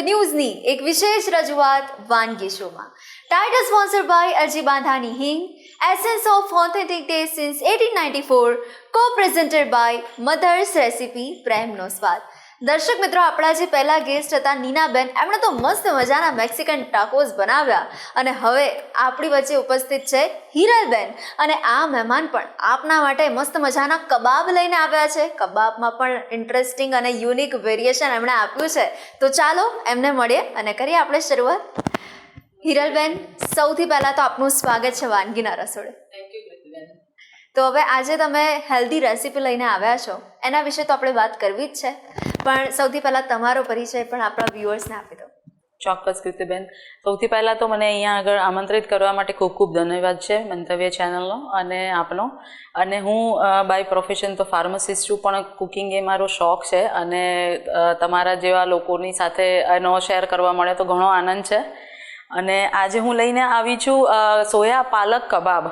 ન્યૂઝની એક વિશેષ રજૂઆત વાનગી શોમાં. ટાઇટલ સ્પોન્સર્ડ બાય અરજી બાંધાની hing, essence of authentic taste since 1894, કો પ્રેઝન્ટેડ બાય મધર્સ રેસિપી, પ્રેમનો સ્વાદ. દર્શક મિત્રો, આપણા જે પહેલા ગેસ્ટ હતા નીનાબેન, એમણે તો મસ્ત મજાના મેક્સિકન ટાકોસ બનાવ્યા અને હવે આપણી વચ્ચે ઉપસ્થિત છે હિરલબેન. અને આ મહેમાન પણ આપના માટે મસ્ત મજાના કબાબ લઈને આવ્યા છે. કબાબમાં પણ ઇન્ટરેસ્ટિંગ અને યુનિક વેરિએશન એમણે આપ્યું છે. તો ચાલો એમને મળીએ અને કરીએ આપણે શરૂઆત. હિરલબેન, સૌથી પહેલાં તો આપનું સ્વાગત છે વાનગીના રસોડે. તો હવે આજે તમે હેલ્ધી રેસીપી લઈને આવ્યા છો, એના વિશે તો આપણે વાત કરવી જ છે, પણ સૌથી પહેલાં તમારો પરિચય પણ આપણા વ્યુઅર્સને આપી દો. ચોક્કસ કૃતિબેન, સૌથી પહેલાં તો મને અહીંયા આગળ આમંત્રિત કરવા માટે ખૂબ ખૂબ ધન્યવાદ છે મંતવ્ય ચેનલનો અને આપનો. અને હું બાય પ્રોફેશન તો ફાર્માસિસ્ટ છું, પણ કુકિંગ એ મારો શોખ છે અને તમારા જેવા લોકોની સાથે એનો શેર કરવા મળે તો ઘણો આનંદ છે. અને આજે હું લઈને આવી છું સોયા પાલક કબાબ,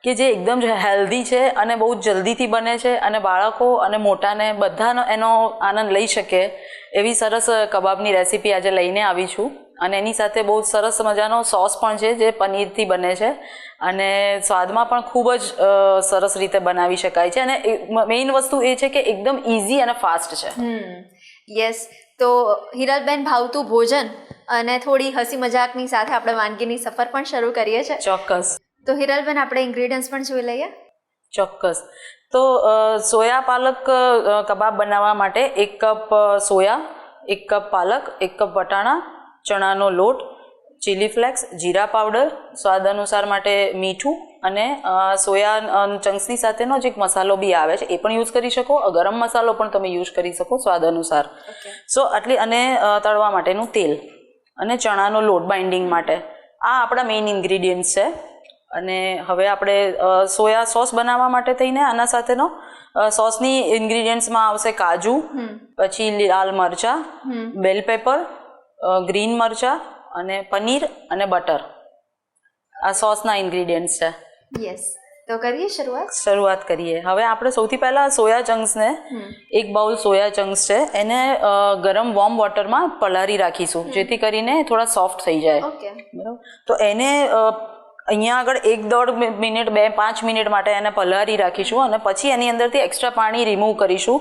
કે જે એકદમ હેલ્ધી છે અને બહુ જ જલ્દીથી બને છે અને બાળકો અને મોટાને બધાનો એનો આનંદ લઈ શકે એવી સરસ કબાબની રેસીપી આજે લઈને આવી છું. અને એની સાથે બહુ સરસ મજાનો સોસ પણ છે જે પનીરથી બને છે અને સ્વાદમાં પણ ખૂબ જ સરસ રીતે બનાવી શકાય છે. અને મેઇન વસ્તુ એ છે કે એકદમ ઇઝી અને ફાસ્ટ છે. યસ, તો હિરલબેન, ભાવતું ભોજન અને થોડી હસી મજાકની સાથે આપણે વાનગીની સફર પણ શરૂ કરીએ છીએ. ચોક્કસ. તો હિરલબેન, આપણે ઇન્ગ્રેડિયન્ટ્સ પણ જોઈ લઈએ. ચોક્કસ. તો સોયા પાલક કબાબ બનાવવા માટે 1 કપ સોયા, 1 કપ પાલક, 1 કપ વટાણા, ચણાનો લોટ, ચીલી ફ્લેક્સ, જીરા પાવડર, સ્વાદ અનુસાર માટે મીઠું અને સોયા ચંક્સની સાથેનો જે એક મસાલો બી આવે છે એ પણ યુઝ કરી શકો. ગરમ મસાલો પણ તમે યુઝ કરી શકો સ્વાદ અનુસાર. સો આટલી, અને તળવા માટેનું તેલ અને ચણાનો લોટ બાઇન્ડિંગ માટે. આ આપણા મેઇન ઇન્ગ્રીડિયન્ટ્સ છે. અને હવે આપણે સોયા સોસ બનાવવા માટે થઈને આના સાથેનો સોસની ઇન્ગ્રીડિયન્ટ્સમાં આવશે કાજુ, પછી લાલ મરચાં, બેલ પેપર, ગ્રીન મરચાં અને પનીર અને બટર. આ સોસના ઇન્ગ્રીડિયન્ટ્સ છે. યસ, તો કરીએ શરૂઆત કરીએ. હવે આપણે સૌથી પહેલાં સોયા ચંક્સને, 1 બાઉલ સોયા ચંક્સ છે એને ગરમ વોર્મ વોટરમાં પલાળી રાખીશું, જેથી કરીને થોડા સોફ્ટ થઈ જાય. બરાબર. તો એને અહીંયા આગળ 1-1.5 મિનિટ, 2-5 મિનિટ માટે એને પલાળી રાખીશું અને પછી એની અંદરથી એક્સ્ટ્રા પાણી રિમૂવ કરીશું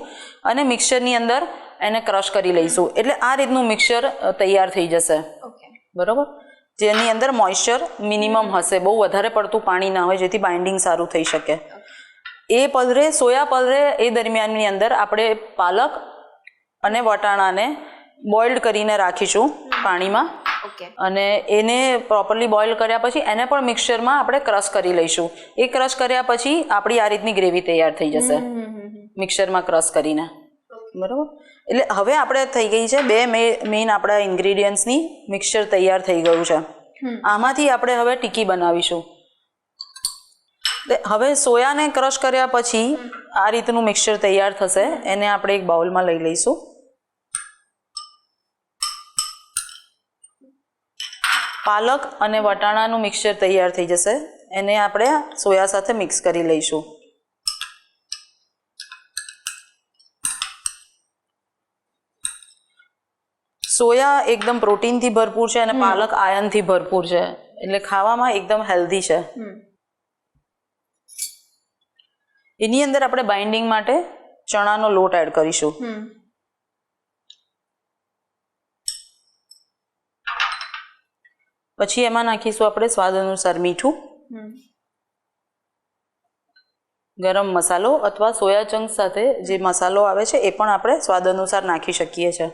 અને મિક્સચરની અંદર એને ક્રશ કરી લઈશું. એટલે આ રીતનું મિક્સચર તૈયાર થઈ જશે. બરાબર. જેની અંદર મોઇશ્ચર મિનિમમ હશે, બહુ વધારે પડતું પાણી ના હોય, જેથી બાઇન્ડિંગ સારું થઈ શકે. એ પલરે, સોયા પલરે, એ દરમિયાનની અંદર આપણે પાલક અને વટાણાને બોઇલ્ડ કરીને રાખીશું પાણીમાં. અને એને પ્રોપરલી બોઇલ કર્યા પછી એને પણ મિક્સચરમાં આપણે ક્રશ કરી લઈશું. એ ક્રશ કર્યા પછી આપણી આ રીતની ગ્રેવી તૈયાર થઈ જશે મિક્સચરમાં ક્રશ કરીને. બરાબર. એટલે હવે આપણે થઈ ગઈ છે 2 મેઇન આપણા ઇન્ગ્રીડિયન્ટ્સની મિક્સચર તૈયાર થઈ ગયું છે. આમાંથી આપણે હવે ટિક્કી બનાવીશું. હવે સોયાને ક્રશ કર્યા પછી આ રીતનું મિક્સચર તૈયાર થશે. એને આપણે એક બાઉલમાં લઈ લઈશું. પાલક અને વટાણાનું મિક્સચર તૈયાર થઈ જશે. એને આપણે સોયા સાથે મિક્સ કરી લઈશું. સોયા એકદમ પ્રોટીનથી ભરપૂર છે અને પાલક આયર્નથી ભરપૂર છે, એટલે ખાવામાં એકદમ હેલ્ધી છે. એની અંદર આપણે બાઇન્ડિંગ માટે ચણાનો લોટ એડ કરીશું. પછી એમાં નાખીશું આપણે સ્વાદ અનુસાર મીઠું, ગરમ મસાલો અથવા સોયા ચંક્સ સાથે જે મસાલો આવે છે એ પણ આપણે સ્વાદ અનુસાર નાખી શકીએ છીએ.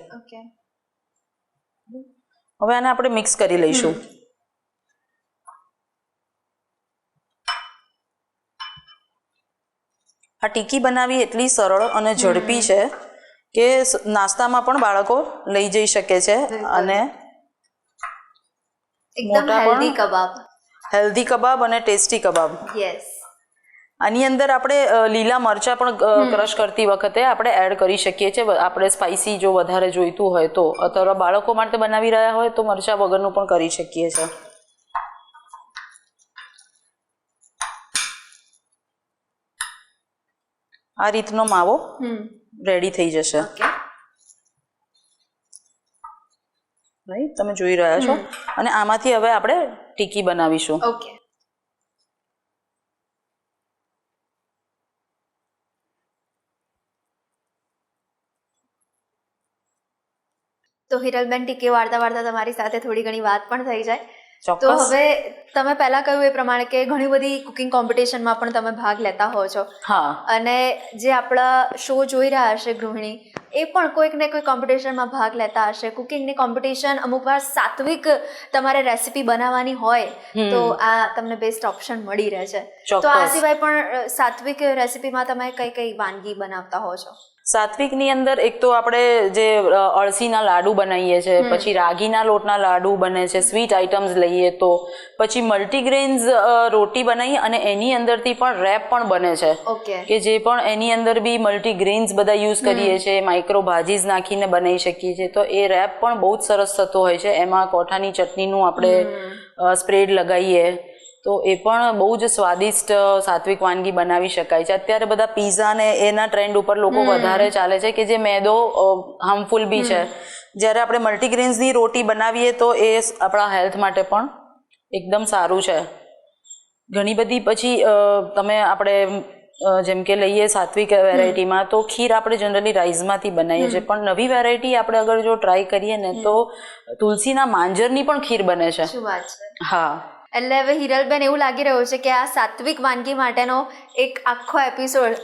હવે આને આપણે મિક્સ કરી લઈશું. આ ટિક્કી બનાવવી એટલી સરળ અને ઝડપી છે કે નાસ્તામાં પણ બાળકો લઈ જઈ શકે છે અને હેલ્ધી કબાબ અને ટેસ્ટી કબાબ. આની અંદર આપણે લીલા મરચાં પણ ક્રશ કરતી વખતે આપણે એડ કરી શકીએ છીએ. આપણે સ્પાઇસી જો વધારે જોઈતું હોય તો, અથવા બાળકો માટે બનાવી રહ્યા હોય તો મરચાં વગરનું પણ કરી શકીએ છીએ. આ રીતનો માવો રેડી થઈ જશે. તમે જોઈ રહ્યા છો. અને આમાંથી હવે આપણે ટીકી બનાવીશું. ઓકે. તો હિરલબેન, ટીકી વાળતા વાળતા તમારી સાથે થોડી ઘણી વાત પણ થઈ જાય. તો હવે તમે પહેલા કહ્યું એ પ્રમાણે કે ઘણી બધી કુકિંગ કોમ્પિટિશનમાં પણ તમે ભાગ લેતા હો છો. હા. અને જે આપણા શો જોઈ રહ્યા હશે ગૃહિણી, એ પણ કોઈક ને કોઈ કોમ્પિટિશનમાં ભાગ લેતા હશે. કુકિંગની કોમ્પિટિશન અમુક વાર સાત્વિક તમારે રેસીપી બનાવવાની હોય તો આ તમને બેસ્ટ ઓપ્શન મળી રહે છે. તો આ સિવાય પણ સાત્વિક રેસીપીમાં તમે કઈ કઈ વાનગી બનાવતા હો છો? સાત્વિકની અંદર એક તો આપણે જે અળસીના લાડુ બનાવીએ છીએ, પછી રાગીના લોટના લાડુ બને છે, સ્વીટ આઇટમ્સ લઈએ તો, પછી મલ્ટીગ્રેન્સ રોટી બનાવી અને એની અંદરથી પણ રેપ પણ બને છે. ઓકે. કે જે પણ એની અંદર બી મલ્ટીગ્રેન્સ બધા યુઝ કરીએ છીએ, માઇક્રો ભાજીસ નાખીને બનાવી શકીએ છીએ. તો એ રેપ પણ બહુ જ સરસ થતો હોય છે. એમાં કોઠાની ચટણીનું આપણે સ્પ્રેડ લગાવીએ તો એ પણ બહુ જ સ્વાદિષ્ટ સાત્વિક વાનગી બનાવી શકાય છે. અત્યારે બધા પીઝા ને એના ટ્રેન્ડ ઉપર લોકો વધારે ચાલે છે કે જે મેદો હાર્મફુલ બી છે. જ્યારે આપણે મલ્ટીગ્રેન્સની રોટી બનાવીએ તો એ આપણા હેલ્થ માટે પણ એકદમ સારું છે. ઘણી બધી પછી તમે આપણે જેમ કે લઈએ સાત્વિક વેરાયટીમાં તો ખીર આપણે જનરલી રાઈસમાંથી બનાવીએ છીએ, પણ નવી વેરાયટી આપણે અગર જો ટ્રાય કરીએ ને તો તુલસીના માંજરની પણ ખીર બને છે. શું વાત છે! હા. એટલે હવે હિરલબેન, એવું લાગી રહ્યું છે કે આ સાત્વિક વાનગી માટેનો એક આખો એપિસોડ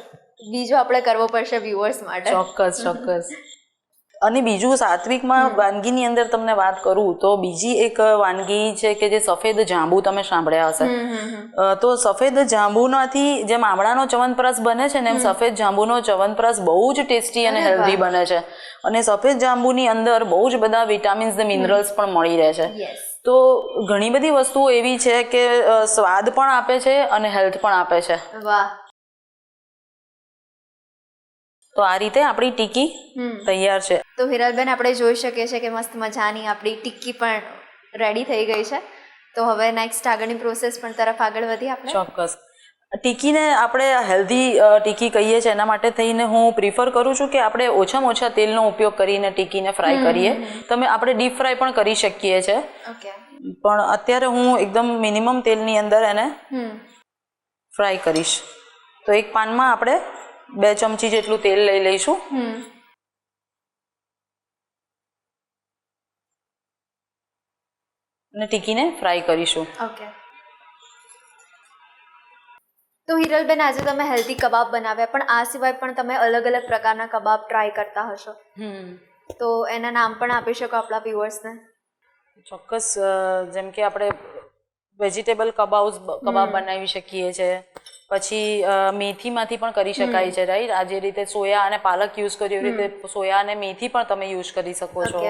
બીજો આપણે કરવો પડશે વ્યુઅર્સ માટે. ચોક્કસ ચોક્કસ. અને બીજું સાત્વિકમાં વાનગીની અંદર તમને વાત કરું તો બીજી એક વાનગી છે કે જે સફેદ જાંબુ તમે સાંભળ્યા હશે. તો સફેદ જાંબુનાથી જેમ આમળાનો ચ્યવનપ્રાશ બને છે ને એમ સફેદ જાંબુનો ચ્યવનપ્રાશ બહુ જ ટેસ્ટી અને હેલ્ધી બને છે. અને સફેદ જાંબુની અંદર બહુ જ બધા વિટામિન્સ ને મિનરલ્સ પણ મળી રહે છે. તો ઘણી બધી વસ્તુઓ એવી છે કે સ્વાદ પણ આપે છે અને હેલ્થ પણ આપે છે. વાહ. તો આ રીતે આપણી ટીકી તૈયાર છે. તો હિરલબેન, આપણે જોઈ શકીએ છીએ કે મસ્ત મજાની આપણી ટીકી પણ રેડી થઈ ગઈ છે. તો હવે નેક્સ્ટ આગળની પ્રોસેસ પણ તરફ આગળ વધીએ આપણે. ચોક્કસ. ટીકીને આપણે હેલ્ધી ટીકી કહીએ છીએ, એના માટે થઈને હું પ્રિફર કરું છું કે આપણે ઓછામાં ઓછા તેલનો ઉપયોગ કરીને ટીકીને ફ્રાય કરીએ. આપણે ડીપ ફ્રાય પણ કરી શકીએ છીએ, પણ અત્યારે હું એકદમ મિનિમમ તેલની અંદર એને ફ્રાય કરીશ. તો એક પાનમાં આપણે 2 ચમચી જેટલું તેલ લઈ લઈશું. અને ટીકીને ફ્રાય કરીશું. ઓકે. તો હિરલબેન, આજે તમે હેલ્ધી કબાબ બનાવ્યા, પણ આ સિવાય પણ તમે અલગ અલગ પ્રકારના કબાબ ટ્રાય કરતા હશો. તો એના નામ પણ આપી શકો આપણા વ્યુઅર્સને? ચોક્કસ. જેમ કે આપણે વેજીટેબલ કબાબ બનાવી શકીએ છીએ. પછી મેથીમાંથી પણ કરી શકાય છે, રાઈટ? આ જે રીતે સોયા અને પાલક યુઝ કર્યું એવી રીતે સોયા અને મેથી પણ તમે યુઝ કરી શકો છો.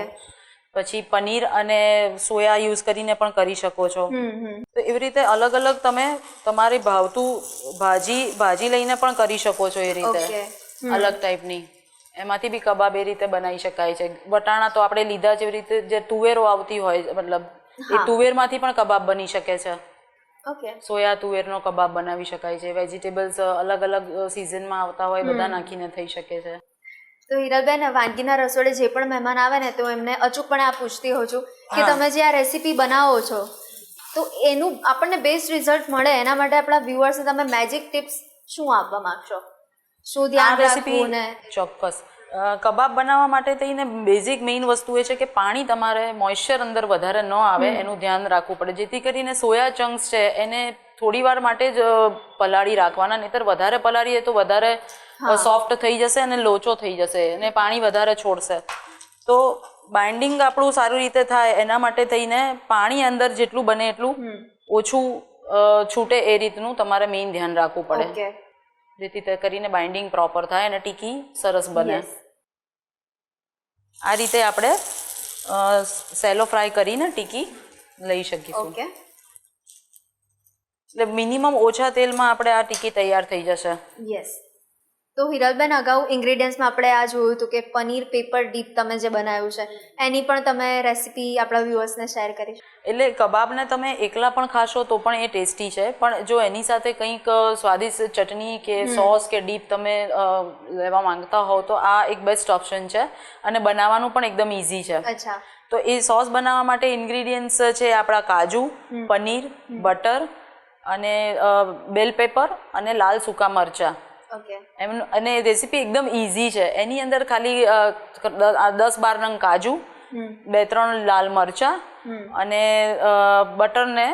પછી પનીર અને સોયા યુઝ કરીને પણ કરી શકો છો. તો એવી રીતે અલગ અલગ તમે તમારી ભાવતું ભાજી લઈને પણ કરી શકો છો. એ રીતે અલગ ટાઈપની એમાંથી બી કબાબ એ રીતે બનાવી શકાય છે. વટાણા તો આપણે લીધા જેવી રીતે જે તુવેરો આવતી હોય, મતલબ એ તુવેરમાંથી પણ કબાબ બની શકે છે. સોયા તુવેરનો કબાબ બનાવી શકાય છે. વેજીટેબલ્સ અલગ અલગ સિઝનમાં આવતા હોય બધા નાખીને થઈ શકે છે. તો હિરલબેન, વાનગીના રસોડે જે પણ મહેમાન આવે ને તો એમને અચૂકપણે આ પૂછતી હોઉં છું કે તમે જે આ રેસીપી બનાવો છો તો એનું આપણને બેસ્ટ રિઝલ્ટ મળે એના માટે આપણા વ્યુઅર્સને તમે મેજિક ટિપ્સ શું આપવા માંગશો? શું ધ્યાન રાખવું? ને ચોક્કસ. કબાબ બનાવવા માટે થઈને બેઝિક મેઇન વસ્તુ એ છે કે પાણી તમારે મોઇશ્ચર અંદર વધારે ન આવે એનું ધ્યાન રાખવું પડે, જેથી કરીને સોયા ચંક્સ છે એને થોડી વાર માટે જ પલાળી રાખવાના. નહીંતર વધારે પલાળીએ તો વધારે સોફ્ટ થઈ જશે અને લોચો થઈ જશે અને પાણી વધારે છોડશે. તો બાઇન્ડિંગ આપણું સારી રીતે થાય એના માટે થઈને પાણી અંદર જેટલું બને એટલું ઓછું છૂટે એ રીતનું તમારે મેઇન ધ્યાન રાખવું પડે, જેથી કરીને બાઇન્ડિંગ પ્રોપર થાય અને ટીકી સરસ બને. આ રીતે આપણે સેલો ફ્રાય કરીને ટીકી લઈ શકીશું. એટલે મિનિમમ ઓછા તેલમાં આપણે આ ટીકી તૈયાર થઈ જશે. તો હિરલબેન, અગાઉ ઇન્ગ્રેડિયન્ટ્સમાં આપણે આ જોયું હતું કે પનીર પેપર ડીપ તમે જે બનાવ્યું છે એની પણ તમે રેસીપી આપણા વ્યુઅર્સને શેર કરી. એટલે કબાબને તમે એકલા પણ ખાશો તો પણ એ ટેસ્ટી છે, પણ જો એની સાથે કંઈક સ્વાદિષ્ટ ચટણી કે સોસ કે ડીપ તમે લેવા માંગતા હોવ તો આ એક બેસ્ટ ઓપ્શન છે અને બનાવવાનું પણ એકદમ ઇઝી છે. તો એ સોસ બનાવવા માટે ઇન્ગ્રીડિયન્ટ્સ છે આપણા કાજુ, પનીર, બટર અને બેલ પેપર અને લાલ સૂકા મરચાં. અને રેસીપી એકદમ ઇઝી છે. એની અંદર ખાલી 10-12 નંગ કાજુ, 2-3 લાલ મરચાં અને બટર ને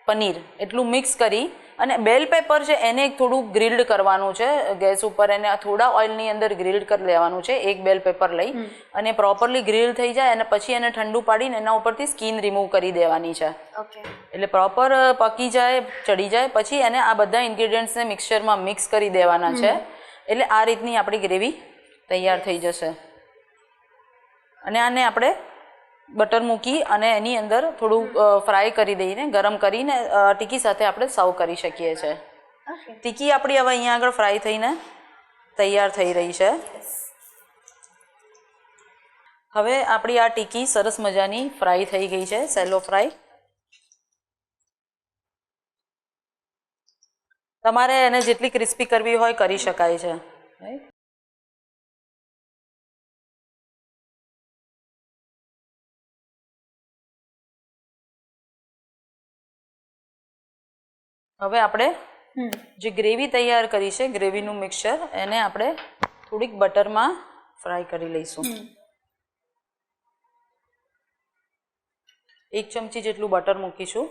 પનીર એટલું મિક્સ કરી અને બેલ પેપર છે એને થોડું ગ્રીલ્ડ કરવાનું છે ગેસ ઉપર. એને થોડા ઓઇલની અંદર ગ્રીલ્ડ કરી લેવાનું છે, એક બેલ પેપર લઈ અને પ્રોપરલી ગ્રીલ થઈ જાય અને પછી એને ઠંડુ પાડીને એના ઉપરથી સ્કીન રિમૂવ કરી દેવાની છે. એટલે પ્રોપર પકી જાય, ચડી જાય પછી એને આ બધા ઇન્ગ્રીડિયન્ટ્સને મિક્સચરમાં મિક્સ કરી દેવાના છે. એટલે આ રીતની આપણી ગ્રેવી તૈયાર થઈ જશે. અને આને આપણે બટર મૂકી અને એની અંદર થોડું ફ્રાય કરી દઈને ગરમ કરીને ટીકી સાથે આપણે સર્વ કરી શકીએ છીએ. ટીકી આપણી હવે અહીંયા આગળ ફ્રાય થઈને તૈયાર થઈ રહી છે. હવે આપણી આ ટીકી સરસ મજાની ફ્રાય થઈ ગઈ છે, સેલો ફ્રાય. તમારે એને જેટલી ક્રિસ્પી કરવી હોય કરી શકાય છે. રાઈટ. હવે આપણે જે ગ્રેવી તૈયાર કરી છે, ગ્રેવીનું મિક્સચર, એને આપણે થોડીક બટરમાં ફ્રાય કરી લઈશું. 1 ચમચી જેટલું બટર મૂકીશું.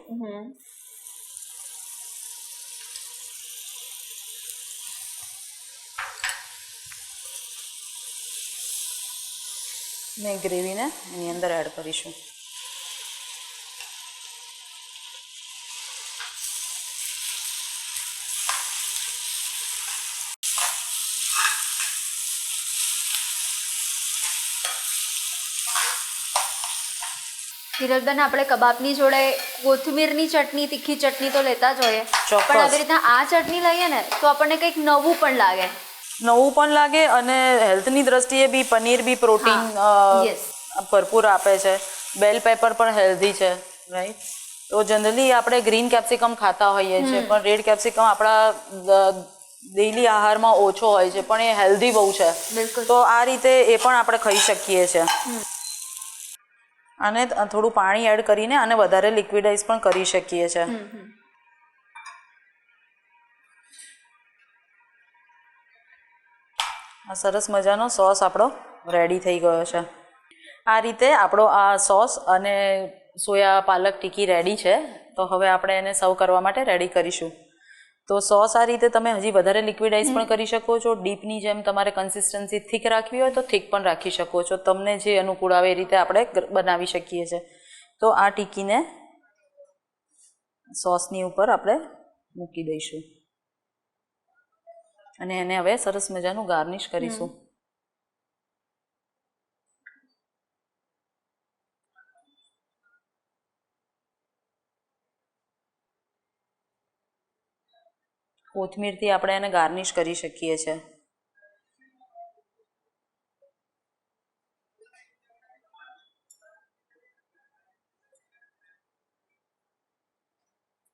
ને ગ્રેવીને એની અંદર એડ કરીશું. હિરલબેન, આપણે કબાબની જોડે કોથમીરની ચટણી, તીખી ચટણી તો લેતા જ હોઈએ, ચોક્કસ. પણ આવી રીતના આ ચટણી લઈએ ને તો આપણને કંઈક નવું પણ લાગે. નવું પણ લાગે અને હેલ્થની દ્રષ્ટિએ બી પનીર બી પ્રોટીન ભરપૂર આપે છે. બેલ પેપર પણ હેલ્ધી છે. રાઈટ. તો જનરલી આપણે ગ્રીન કેપ્સિકમ ખાતા હોઈએ છીએ, પણ રેડ કેપ્સિકમ આપણા ડેઈલી આહારમાં ઓછો હોય છે, પણ એ હેલ્ધી બહુ છે. તો આ રીતે એ પણ આપણે ખાઈ શકીએ છીએ. અને થોડું પાણી એડ કરીને અને વધારે લિક્વિડાઇઝ પણ કરી શકીએ છીએ. આ સરસ મજાનો સોસ આપણો રેડી થઈ ગયો છે. આ રીતે આપણો આ સોસ અને સોયા પાલક ટીકી રેડી છે. તો હવે આપણે એને સર્વ કરવા માટે રેડી કરીશું. તો સોસ આ રીતે તમે હજી વધારે લિક્વિડાઇઝ પણ કરી શકો છો. ડીપની જેમ તમારે કન્સિસ્ટન્સી થીક રાખવી હોય તો થીક પણ રાખી શકો છો. તમને જે અનુકૂળ આવે એ રીતે આપણે બનાવી શકીએ છીએ. તો આ ટીકીને સોસની ઉપર આપણે મૂકી દઈશું અને એને હવે સરસ મજાનું ગાર્નિશ કરીશું. કોથમીરથી આપણે એને ગાર્નિશ કરી શકીએ છીએ.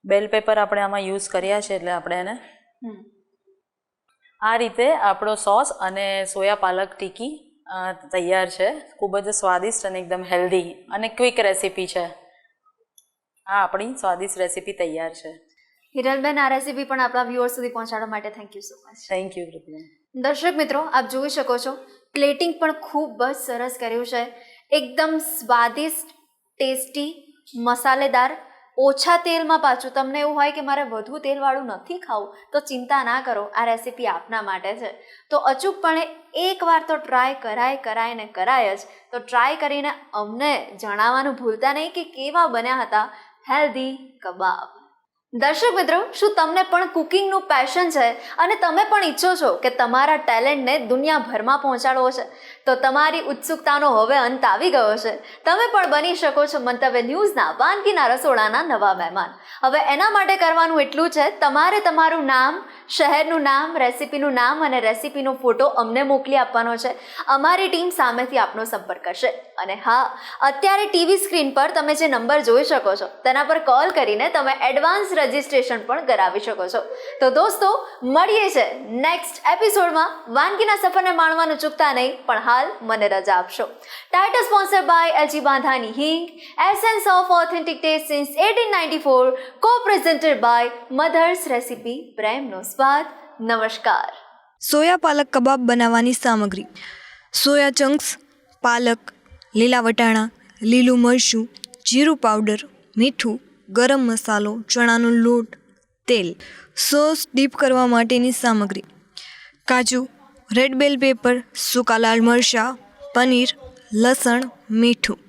બેલ પેપર આપણે આમાં યુઝ કર્યા છે એટલે આપણે એને આ રીતે આપણો સોસ અને સોયા પાલક ટીકી તૈયાર છે. ખૂબ જ સ્વાદિષ્ટ અને એકદમ હેલ્ધી અને ક્વિક રેસીપી છે. આ આપણી સ્વાદિષ્ટ રેસીપી તૈયાર છે. હિરલબેન, આ રેસીપી પણ આપણા વ્યુઅર્સ સુધી પહોંચાડવા માટે thank you so much. Thank you Kripa. દર્શક મિત્રો, આપ જોઈ શકો છો પ્લેટિંગ પણ ખૂબ જ સરસ કર્યું છે. એકદમ સ્વાદિષ્ટ, ટેસ્ટી, મસાલેદાર, ઓછા તેલમાં. પાછું તમને એવું હોય કે મારે વધુ તેલવાળું નથી ખાવું તો ચિંતા ના કરો, આ રેસીપી આપના માટે છે. તો અચૂકપણે એકવાર તો ટ્રાય કરાય ને કરાય જ. તો ટ્રાય કરીને અમને જણાવવાનું ભૂલતા નહીં કે કેવા બન્યા હતા હેલ્ધી કબાબ. દર્શક મિત્રો, શું તમને પણ કુકિંગનું પેશન છે અને તમે પણ ઈચ્છો છો કે તમારા ટેલેન્ટને દુનિયાભરમાં પહોંચાડવો છે? તો તમારી ઉત્સુકતાનો હવે અંત આવી ગયો છે. તમે પણ બની શકો છો મંતવ્ય ન્યૂઝના વાનગીના રસોડાના નવા મહેમાન. હવે એના માટે કરવાનું એટલું છે, તમારે તમારું નામ, શહેરનું નામ, રેસિપીનું નામ અને રેસિપીનો ફોટો અમને મોકલી આપવાનો છે. અમારી ટીમ સામેથી આપનો સંપર્ક કરશે. અને હા, અત્યારે ટીવી સ્ક્રીન પર તમે જે નંબર જોઈ શકો છો તેના પર કોલ કરીને તમે એડવાન્સ રજિસ્ટ્રેશન પણ કરાવી શકો છો. તો દોસ્તો, મળીએ છે નેક્સ્ટ એપિસોડમાં. વાનગીના સફરને માણવાનું ચૂકતા નહીં, પણ હાલ મને રજા આપશો. Title sponsor by LG Bandhani hing, essence of authentic taste since 1894, co-presented by mother's recipe, પ્રેમનો સ્વાદ. નમસ્કાર. સોયા પાલક કબાબ બનાવવાની સામગ્રી: સોયા ચંક્સ, પાલક, લીલા વટાણા, લીલું મરચું, જીરું પાવડર, મીઠું, ગરમ મસાલો, ચણાનો લોટ, તેલ. સોસ ડીપ કરવા માટેની સામગ્રી: કાજુ, રેડ બેલ પેપર, સૂકા લાલ મરચાં, પનીર, લસણ, મીઠું.